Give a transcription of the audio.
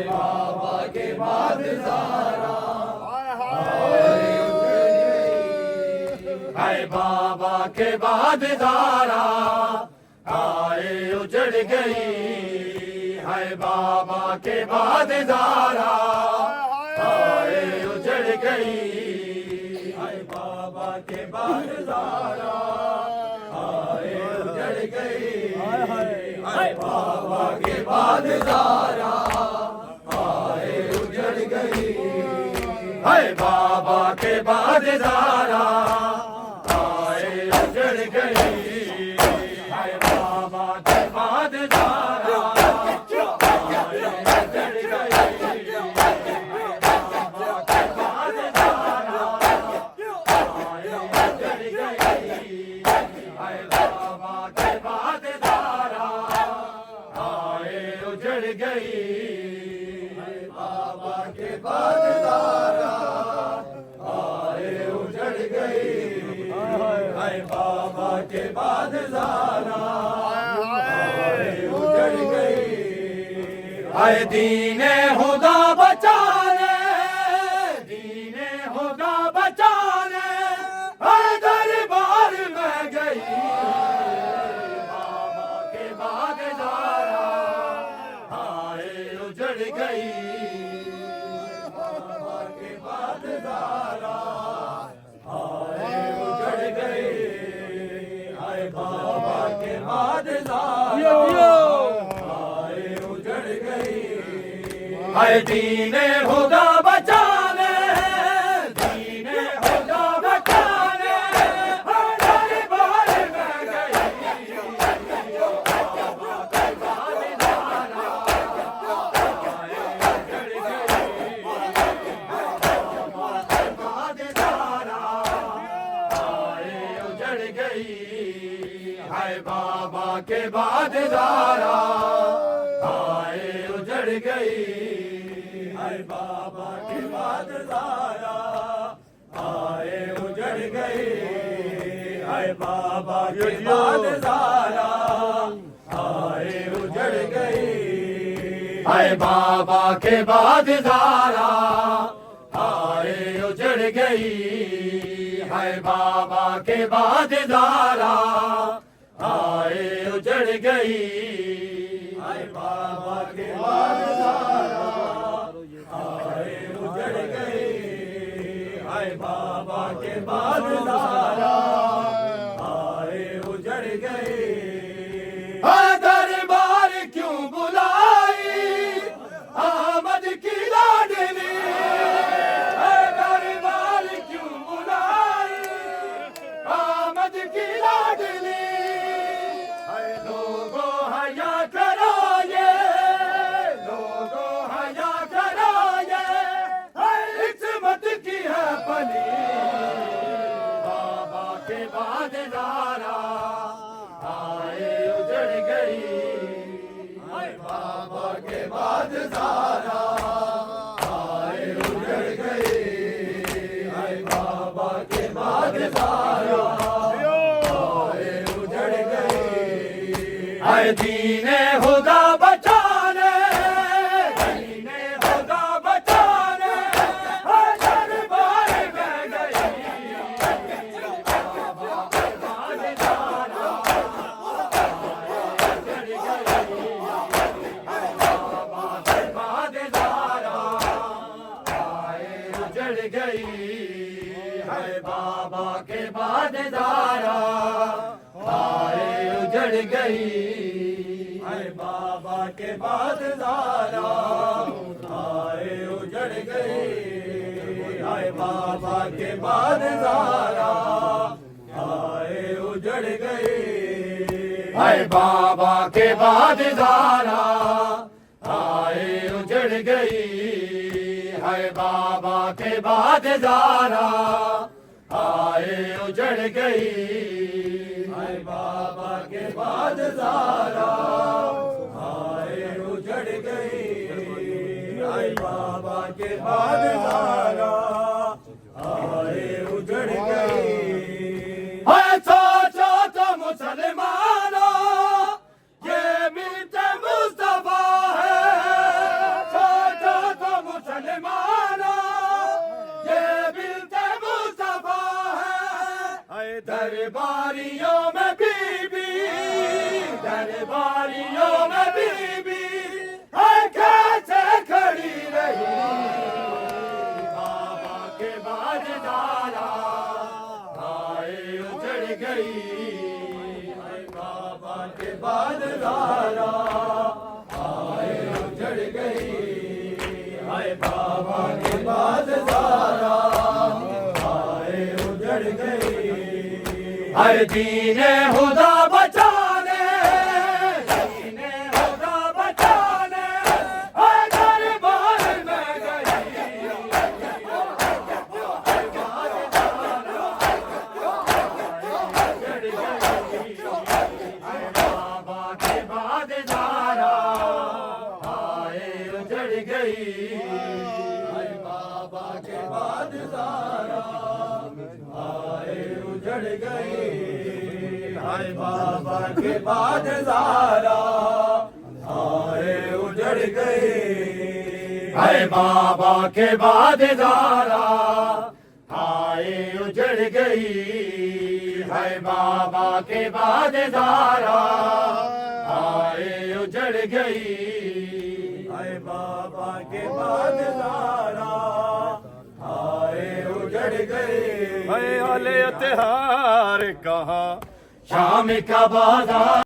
बाबा के बाद ज़ारा हाय बाबा के बाद ज़ारा आए उजड़ गई हाय बाबा के बाद ज़ारा आए उजड़ गई हाय बाबा के बाद ज़ारा आए उजड़ गई हाय बाबा के बाद ज़ारा आए उजड़ गई हाय बाबा के बाद ज़ारा आए उजड़ गई हाय बाबा के बाद ज़ारा आए उजड़ गई बाबा के बाद ज़ारा आए उजड़ गई हाय बाबा के बाद ज़ारा आए उजड़ गई हाय बाबा के बाद ज़ारा आए उजड़ गई हाय बाबा के बाद ज़ारा आए उजड़ गई हाय दीने खुदा बचाने दीने खुदा बचाने हाय दरबार में गई बाबा के बाद ज़ारा आए उजड़ गई बाबा के बाद ज़ारा आए उजड़ गई हाय बाबा के बाद ज़ारा आए उजड़ गई हाय दीने खुदा बचाने दीने खुदा बचाने हाय दरबार में गई बाबा के बाद ज़ारा आए उजड़ गई बाबा के बाद ज़ारा आए उजड़ गई हाय बाबा के बाद ज़ारा आए उजड़ गई हाय बाबा के बाद ज़ारा आए उजड़ गई हाय बाबा के बाद ज़ारा आए उजड़ गई हाय बाबा के बाद ज़ारा आए उजड़ गई हाय बाबा के बाद ज़ारा आए उजड़ गई हाय बाबा के बाद ज़ारा आए उजड़ गई हाय बाबा के बाद ज़ारा आए उजड़ गई हाय दरबार क्यों बुलाई आमद की लाडली हाय दरबार क्यों बुलाई आमद की लाडली हाय लोगो हया करो ये लोगो हया करो ये हाय इस्मत की है पली बाबा के बाद ज़ारा आए उजड़ गई हाय बाबा के बाद ज़ारा आए उजड़ गई हाय बाबा के बाद ज़ारा आए उजड़ गई हाय दीने खुदा बचाने दीने खुदा बचाने हाय दरबार में गई बाबा के बाद ज़ारा आए उजड़ गई हाय बाबा के बाद ज़ारा आए उजड़ गई हाय बाबा के बाद ज़ारा आए उजड़ गई हाय बाबा के बाद ज़ारा आए उजड़ गई हाय बाबा के बाद ज़ारा आए उजड़ गई हाय बाबा के बाद ज़ारा आए उजड़ गई हाय बाबा के बाद ज़ारा आए उजड़ गई हाय बाबा के बाद ज़ारा आए उजड़ गई हाय सोचो तो मुसलमानों ये मिलते मुस्तफा है गई हाय बाबा के बाद ज़ारा हाय उजड़ गई हाय बाबा के बाद ज़ारा हाय उजड़ गई हाय दीने खुदा बचाने दीने खुदा बचाने हाय दरबार में गई बाबा के बाद ज़ारा हाय उजड़ गई हाय बाबा के बाद ज़ारा हाय उजड़ गई हाय बाबा के बाद ज़ारा हाय उजड़ गई हाय बाबा के बाद ज़ारा हाय उजड़ गई हाय बाबा के बाद ज़ारा हाय उजड़ गई हाय बाबा के बाद ज़ारा हाय उजड़ गई हाय आले त्योहार कहाँ शाम का बाजार